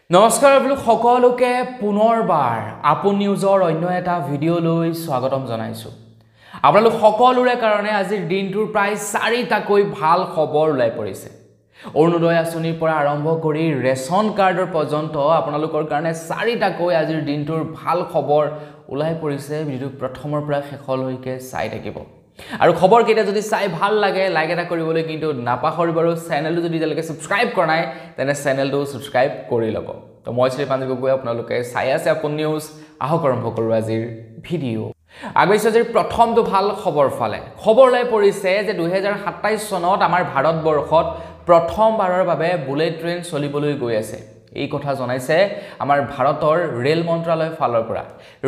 নমস্কাৰ সকলোকে পুনৰবাৰ আপোন নিউজৰ অন্য এটা ভিডিঅ'লৈ স্বাগতম জনাইছো। আপোনালোক সকলোৰে কাৰণে আজিৰ দিনটোৰ প্ৰায় 4টাকৈ ভাল খবৰ ওলাই পৰিছে। অৰুণোদয় আঁচনিৰ পৰা আৰম্ভ কৰি ৰেচন কাৰ্ডৰ পৰ্যন্ত আপোনালোকৰ কাৰণে 4টাকৈ আজিৰ দিনটোৰ ভাল খবৰ ওলাই পৰিছে। ভিডিঅ'টো প্ৰথমৰ পৰা শেষলৈকে চাই থাকিব। আৰু খবৰ কেইটা যদি চাই ভাল লাগে লাইক এটা কৰিবলৈ কিন্তু নাপাহৰিব। আৰু চেনেলটো যদি এতিয়ালৈকে সাবস্ক্ৰাইব কৰা নাই তেনে চেনেলটো সাবস্ক্ৰাইব কৰি ল'ব। তো মই শ্ৰী পাঞ্জি গগৈ আপোনালোকে চাই আছে আপোন নিউজ। আহক আৰম্ভ কৰোঁ আজিৰ ভিডিঅ'। আগবাইছো আজিৰ প্ৰথমটো ভাল খবৰ ফালে। খবৰ ওলাই পৰিছে যে 2027 চনত আমাৰ ভাৰতবৰ্ষত প্ৰথমবাৰৰ বাবে বুলেট ট্ৰেইন চলিবলৈ গৈ আছে। এই কথা জনাইছে আমাৰ ভাৰতৰ ৰেল মন্ত্ৰালয়ৰ ফালৰ পৰা।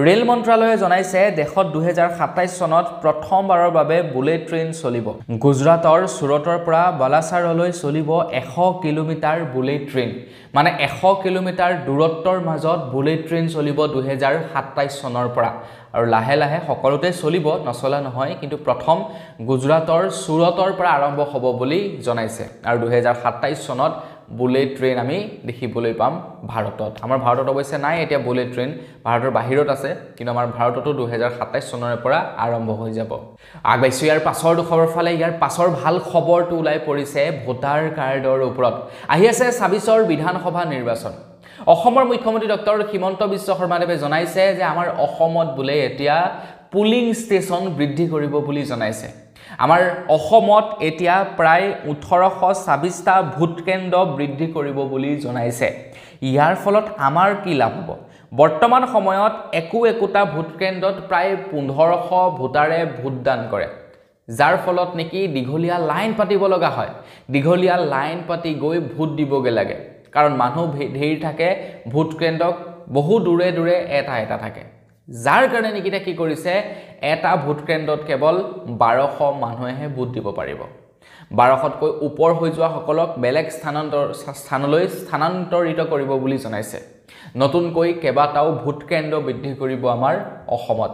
ৰেল মন্ত্ৰালয়ে জনাইছে দেশত 2027 চনত প্ৰথমবাৰৰ বাবে বুলেট ট্ৰেইন চলিব। গুজৰাটৰ সুৰতৰ পৰা বালাছাৰলৈ চলিব 100 কিলোমিটাৰ বুলেট ট্ৰেইন। মানে 100 কিলোমিটাৰ দূৰত্বৰ মাজত বুলেট ট্ৰেইন চলিব 2027 চনৰ পৰা। আৰু লাহে লাহে সকলোতে চলিব, নচলা নহয়, কিন্তু প্ৰথম গুজৰাটৰ সুৰতৰ পৰা আৰম্ভ হ'ব বুলি জনাইছে। আৰু 2027 চনত বুলেট ট্ৰেইন আমি দেখিবলৈ পাম ভাৰতত। আমাৰ ভাৰতত অৱশ্যে নাই এতিয়া বুলেট ট্ৰেইন, ভাৰতৰ বাহিৰত আছে, কিন্তু আমাৰ ভাৰততো 2027 চনৰ পৰা আৰম্ভ হৈ যাব। আগবাইছো ইয়াৰ পাছৰ খবৰ ফালে। ইয়াৰ পাছৰ ভাল খবৰটো ওলাই পৰিছে ভোটাৰ কাৰ্ডৰ ওপৰত। আহি আছে 26ৰ বিধানসভা নিৰ্বাচন। অসমৰ মুখ্যমন্ত্ৰী ডক্টৰ হিমন্ত বিশ্ব শৰ্মাদেৱে জনাইছে যে আমাৰ অসমত বোলে এতিয়া পুলিং ষ্টেচন বৃদ্ধি কৰিব বুলি জনাইছে। আমাৰ অসমত এতিয়া প্ৰায় 1826টা ভোট কেন্দ্ৰ বৃদ্ধি কৰিব বুলি জনাইছে। ইয়াৰ ফলত আমাৰ কি লাভ হ'ব? বৰ্তমান সময়ত একোটা ভোট কেন্দ্ৰত প্ৰায় 1500 ভোটাৰে ভোটদান কৰে, যাৰ ফলত নেকি দীঘলীয়া লাইন পাতিব লগা হয়। দীঘলীয়া লাইন পাতি গৈ ভোট দিবগে লাগে, কাৰণ মানুহ ধেৰ থাকে, ভোট কেন্দ্ৰক বহু দূৰে দূৰে এটা থাকে, যাৰ কাৰণে নেকি কি কৰিছে এটা ভোট কেন্দ্ৰত কেৱল 1200 মানুহেহে ভোট দিব পাৰিব। 1200তকৈ ওপৰ হৈ যোৱা সকলক বেলেগ স্থানলৈ স্থানান্তৰিত কৰিব বুলি জনাইছে। নতুনকৈ কেইবাটাও ভোট কেন্দ্ৰ বৃদ্ধি কৰিব আমাৰ অসমত,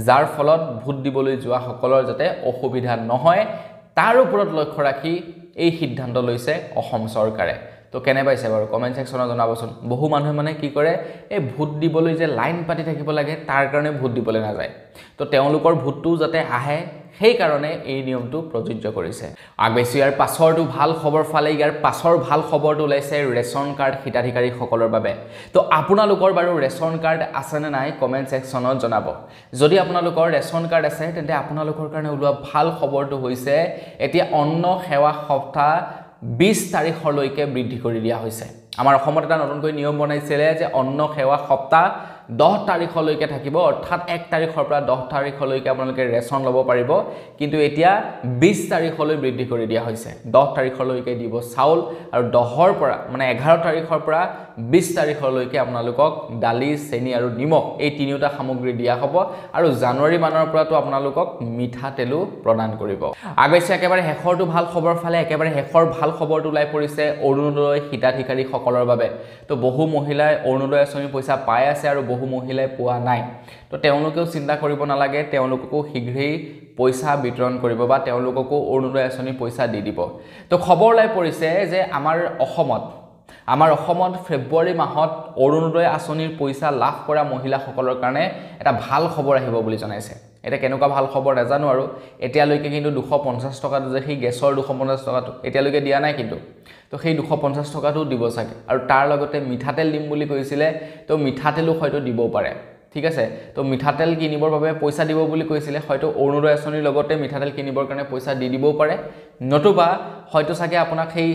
যাৰ ফলত ভোট দিবলৈ যোৱা সকলৰ যাতে অসুবিধা নহয় তাৰ ওপৰত লক্ষ্য ৰাখি এই সিদ্ধান্ত লৈছে অসম চৰকাৰে। তো কেনে পাইছে বাৰু কমেণ্ট সেকশনত জনাবচোন। বহু মানুহে মানে কি কৰে, এই ভোট দিবলৈ যে লাইন পাতি থাকিব লাগে তাৰ কাৰণে ভোট দিবলৈ নাযায়। তো তেওঁলোকৰ ভোটটো যাতে আহে সেইকাৰণে এই নিয়মটো প্ৰযোজ্য কৰিছে। আগবাইছো ইয়াৰ পাছৰটো ভাল খবৰ ফালে। ইয়াৰ পাছৰ ভাল খবৰটো ওলাইছে ৰেচন কাৰ্ড হিতাধিকাৰীসকলৰ বাবে। তো আপোনালোকৰ বাৰু ৰেচন কাৰ্ড আছেনে নাই কমেণ্ট সেকশনত জনাব। যদি আপোনালোকৰ ৰেচন কাৰ্ড আছে তেন্তে আপোনালোকৰ কাৰণে ওলোৱা ভাল খবৰটো হৈছে এতিয়া অন্ন সেৱা সপ্তাহ 20 তাৰিখলৈকে বৃদ্ধি কৰি দিয়া হৈছে। আমাৰ অসমত এটা নতুনকৈ নিয়ম বনাইছিলে যে অন্ন সেৱা সপ্তাহ 10 তাৰিখলৈকে থাকিব, অৰ্থাৎ 1 তাৰিখৰ পৰা 10 তাৰিখলৈকে আপোনালোকে ৰেচন ল'ব পাৰিব। কিন্তু এতিয়া 20 তাৰিখলৈ বৃদ্ধি কৰি দিয়া হৈছে। 10 তাৰিখলৈকে দিব চাউল, আৰু 10ৰ পৰা মানে 11 তাৰিখৰ পৰা 20 তাৰিখলৈকে আপোনালোকক দালি, চেনি আৰু নিমখ এই তিনিওটা সামগ্ৰী দিয়া হ'ব। আৰু জানুৱাৰী মানৰ পৰাতো আপোনালোকক মিঠাতেলো প্ৰদান কৰিব। আগবাইছে একেবাৰে শেষৰটো ভাল খবৰ ফালে। একেবাৰে শেষৰ ভাল খবৰটো ওলাই পৰিছে অৰুণোদয় হিতাধিকাৰীসকলৰ বাবে। তো বহু মহিলাই অৰুণোদয় আঁচনিৰ পইচা পাই আছে আৰু বহু মহিলাই পোৱা নাই। তো তেওঁলোকেও চিন্তা কৰিব নালাগে, তেওঁলোককো শীঘ্ৰেই পইচা বিতৰণ কৰিব বা তেওঁলোককো অৰুণোদয় আঁচনিৰ পইচা দি দিব। তো খবৰ ওলাই পৰিছে যে আমাৰ অসমত ফেব্ৰুৱাৰী মাহত অৰুণোদয় আঁচনিৰ পইচা লাভ কৰা মহিলাসকলৰ কাৰণে এটা ভাল খবৰ আহিব বুলি জনাইছে। এটা কেনেকুৱা ভাল খবৰ নাজানো, আৰু এতিয়ালৈকে কিন্তু 250 টকাটো যে সেই গেছৰ 250 টকাটো এতিয়ালৈকে দিয়া নাই, কিন্তু তো সেই 250 টকাটো দিব চাগে। আৰু তাৰ লগতে মিঠাতেল দিম বুলি কৈছিলে, তো মিঠাতেলো হয়তো দিবও পাৰে। ঠিক আছে, তো মিঠাতেল কিনিবৰ বাবে পইচা দিব বুলি কৈছিলে, হয়তো অৰুণোদয় আঁচনিৰ লগতে মিঠাতেল কিনিবৰ কাৰণে পইচা দি দিবও পাৰে। নতুবা হয়তো চাগে আপোনাক সেই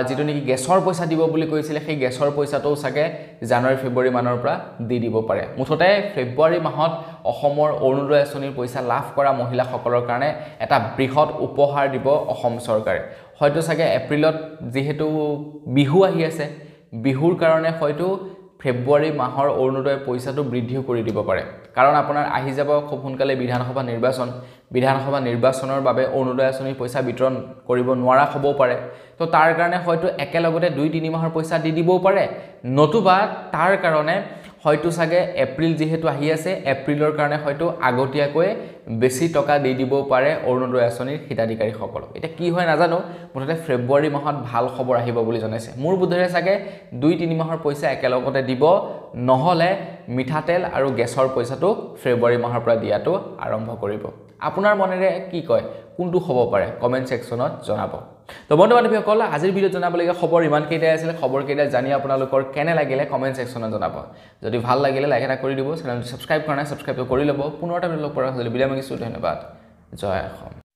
যিটো নেকি গেছৰ পইচা দিব বুলি কৈছিলে সেই গেছৰ পইচাটোও চাগে জানুৱাৰী ফেব্ৰুৱাৰী মানৰ পৰা দি দিব পাৰে। মুঠতে ফেব্ৰুৱাৰী মাহত অসমৰ অৰুণোদয় আঁচনিৰ পইচা লাভ কৰা মহিলাসকলৰ কাৰণে এটা বৃহৎ উপহাৰ দিব অসম চৰকাৰে। হয়তো চাগে এপ্ৰিলত যিহেতু বিহু আহি আছে, বিহুৰ কাৰণে হয়তো ফেব্ৰুৱাৰী মাহৰ অৰুণোদয় পইচাটো বৃদ্ধিও কৰি দিব পাৰে। কাৰণ আপোনাৰ আহি যাব খুব সোনকালে বিধানসভা নিৰ্বাচনৰ বাবে অৰুণোদয় আঁচনিৰ পইচা বিতৰণ কৰিব নোৱাৰা হ'বও পাৰে। তো তাৰ কাৰণে হয়তো একেলগতে 2-3 মাহৰ পইচা দি দিবও পাৰে, নতুবা তাৰ কাৰণে হয়তো চাগে এপ্ৰিল যেহেতু আহি আছে এপ্ৰিলৰ কাৰণে হয়তো আগতীয়াকৈ বেছি টকা দি দিব পাৰে অৰুণোদয় আঁচনিৰ হিতাধিকাৰীসকলক এটা কি হয় নাজানো মুঠতে ফেব্ৰুৱাৰী মাহত ভাল খবৰ আহিব বুলি জনাইছে মোৰ বোধেৰে চাগে 2-3 মাহৰ পইচা একেলগতে দিব নহলে মিঠাতেল আৰু গেছৰ পইচাটো ফেব্ৰুৱাৰী মাহৰ পৰা দিয়াটো আৰম্ভ কৰিব আপোনাৰ মনেৰে কি কয় কোনটো হ'ব পাৰে কমেন্ট সেকশনত জনাব তো বন্ধু-বান্ধৱীসকল আজিৰ ভিডিঅ' জনাবলগীয়া খবৰ ইমান কেইটাই আছিল খবৰ কেইটা জানি আপোনালোকৰ কেনে লাগিলে কমেন্ট সেকশনত জনাব যদি ভাল লাগিলে লাইক এটা কৰি দিব চেনেলটো সাবস্ক্ৰাইব কৰা নাই সাবস্ক্ৰাইব কৰি ল'ব পুনৰ এটা ভিডিঅ' লগ পোৱাৰ হ'লে বিদায় মাগিছো ধন্যবাদ জয় অসম